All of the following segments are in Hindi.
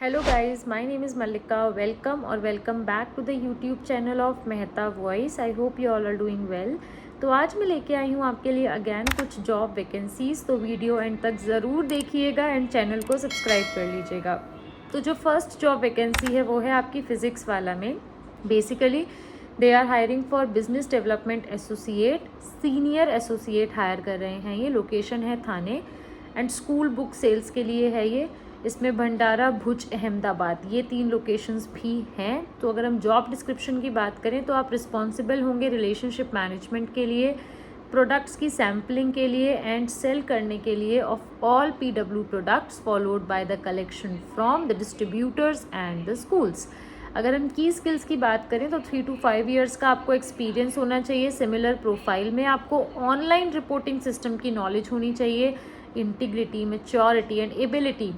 Hello guys, my name is Mallika. Welcome और welcome back to the YouTube channel of Mehta voice. I hope you all are doing well. तो आज मैं लेके आई हूँ आपके लिए अगैन कुछ जॉब वैकेंसीज़, तो वीडियो एंड तक ज़रूर देखिएगा एंड चैनल को सब्सक्राइब कर लीजिएगा। तो जो फर्स्ट जॉब वैकेंसी है वो है आपकी फ़िज़िक्स वाला में। Basically they are hiring for business development associate, senior associate hire कर रहे हैं। ये लोकेशन है Thane and school book sales के लिए है ये। इसमें भंडारा, भुज, अहमदाबाद, ये 3 लोकेशंस भी हैं। तो अगर हम जॉब डिस्क्रिप्शन की बात करें तो आप रिस्पॉन्सिबल होंगे रिलेशनशिप मैनेजमेंट के लिए, प्रोडक्ट्स की सैम्पलिंग के लिए एंड सेल करने के लिए of all PW products, followed by the collection from the distributors and the schools. अगर हम की स्किल्स की बात करें तो 3 to 5 ईयर्स का आपको एक्सपीरियंस होना चाहिए सिमिलर प्रोफाइल में। आपको ऑनलाइन रिपोर्टिंग सिस्टम की नॉलेज होनी चाहिए, integrity, maturity and ability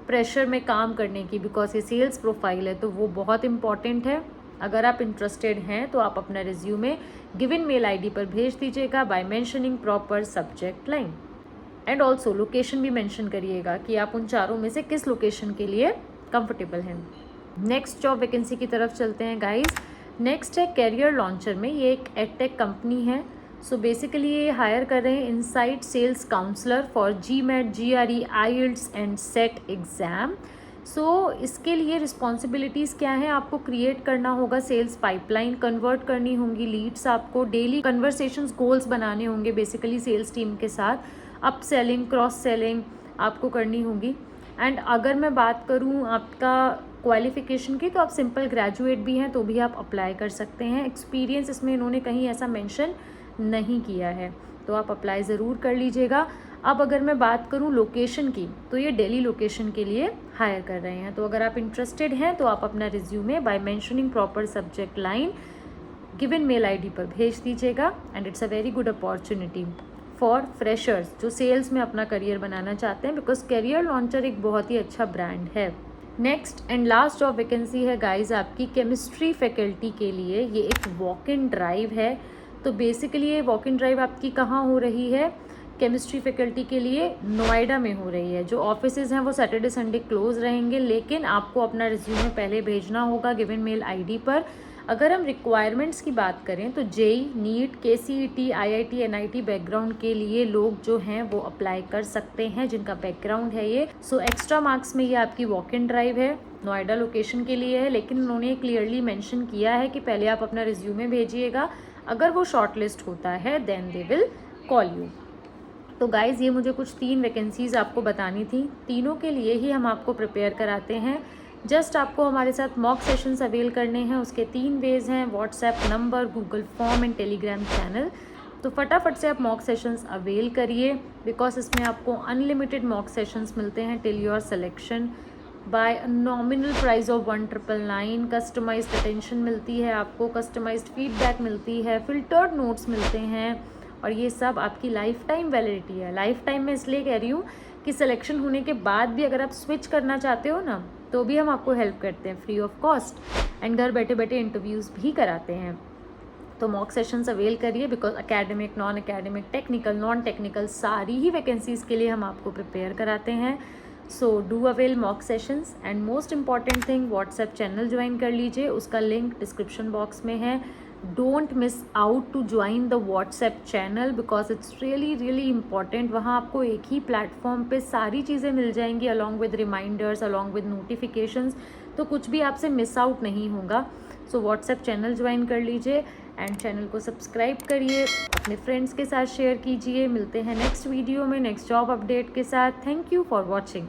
pressure में काम करने की, बिकॉज ये सेल्स प्रोफाइल है तो वो बहुत इंपॉर्टेंट है। अगर आप इंटरेस्टेड हैं तो आप अपना रिज्यूमे गिवन मेल आईडी पर भेज दीजिएगा by mentioning proper subject line and also location भी मेंशन करिएगा कि आप उन चारों में से किस लोकेशन के लिए कंफर्टेबल हैं। नेक्स्ट जॉब वैकेंसी की तरफ चलते हैं गाइस। नेक्स्ट है कैरियर लॉन्चर में। ये एक एडटेक कंपनी है। सो बेसिकली ये हायर कर रहे हैं inside sales counsellor for GMAT, GRE, IELTS and SAT exam. So इसके लिए रिस्पॉन्सिबिलिटीज़ क्या हैं? आपको क्रिएट करना होगा सेल्स पाइपलाइन, कन्वर्ट करनी होंगी लीड्स, आपको डेली कन्वर्सेशंस, गोल्स बनाने होंगे बेसिकली सेल्स टीम के साथ, अप सेलिंग, क्रॉस सेलिंग आपको करनी होगी। एंड अगर मैं बात करूँ आपका क्वालिफिकेशन की, तो आप सिंपल ग्रेजुएट भी हैं तो भी आप अप्लाई कर सकते हैं। एक्सपीरियंस इसमें इन्होंने कहीं ऐसा मेंशन नहीं किया है, तो आप अप्लाई ज़रूर कर लीजिएगा। अब अगर मैं बात करूं लोकेशन की, तो ये दिल्ली लोकेशन के लिए हायर कर रहे हैं। तो अगर आप इंटरेस्टेड हैं तो आप अपना resume by mentioning proper subject line given mail ID पर भेज दीजिएगा and it's a very good opportunity for freshers जो सेल्स में अपना करियर बनाना चाहते हैं, बिकॉज कैरियर लॉन्चर एक बहुत ही अच्छा ब्रांड है। Next and last job vacancy है गाइज आपकी केमिस्ट्री फैकल्टी के लिए। ये एक वॉक इन ड्राइव है। तो बेसिकली ये वॉक इन ड्राइव आपकी कहाँ हो रही है? केमिस्ट्री फैकल्टी के लिए नोएडा में हो रही है। जो ऑफिसेज हैं वो सैटरडे संडे क्लोज रहेंगे, लेकिन आपको अपना रिज्यूमे पहले भेजना होगा गिवन मेल आईडी पर। अगर हम रिक्वायरमेंट्स की बात करें तो JEE, NEET, KCET, IIT, NIT background के लिए लोग जो हैं वो अप्लाई कर सकते हैं जिनका बैकग्राउंड है ये। सो एक्स्ट्रा मार्क्स में ये आपकी वॉक इन ड्राइव है, नोएडा लोकेशन के लिए है, लेकिन उन्होंने क्लियरली मेंशन किया है कि पहले आप अपना रिज्यूमे भेजिएगा। अगर वो शॉर्टलिस्ट होता है then they will call you. तो गाइज़ ये मुझे कुछ 3 वैकेंसीज़ आपको बतानी थी, तीनों के लिए ही हम आपको प्रिपेयर कराते हैं। जस्ट आपको हमारे साथ मॉक सेशंस अवेल करने हैं। उसके 3 वेज़ हैं, WhatsApp number, Google form and Telegram channel. तो फटाफट से आप मॉक सेशंस अवेल करिए, बिकॉज इसमें आपको अनलिमिटेड मॉक सेशंस मिलते हैं till your selection by a nominal price of 1999। Customised attention मिलती है आपको, कस्टमाइज्ड फीडबैक मिलती है, फिल्टर्ड नोट्स मिलते हैं, और ये सब आपकी लाइफ टाइम वैलिडिटी है। लाइफ टाइम में इसलिए कह रही हूँ कि सिलेक्शन होने के बाद भी अगर आप स्विच करना चाहते हो ना, तो भी हम आपको हेल्प करते हैं फ्री ऑफ कॉस्ट एंड घर बैठे बैठे इंटरव्यूज़ भी कराते हैं। तो मॉक सेशंस अवेल करिए, because academic, non academic, technical, non technical सारी ही वैकेंसीज़ के लिए हम आपको प्रिपेयर कराते हैं। So do avail mock sessions and most important thing, WhatsApp channel join कर लीजिए, उसका लिंक डिस्क्रिप्शन बॉक्स में है। Don't miss out to join the WhatsApp channel, because it's really important. वहाँ आपको एक ही प्लेटफॉर्म पे सारी चीज़ें मिल जाएंगी along with reminders, along with notifications, तो कुछ भी आपसे मिस आउट नहीं होगा। सो व्हाट्सएप चैनल ज्वाइन कर लीजिए एंड चैनल को सब्सक्राइब करिए, अपने फ्रेंड्स के साथ शेयर कीजिए। मिलते हैं नेक्स्ट वीडियो में नेक्स्ट जॉब अपडेट के साथ। Thank you for watching.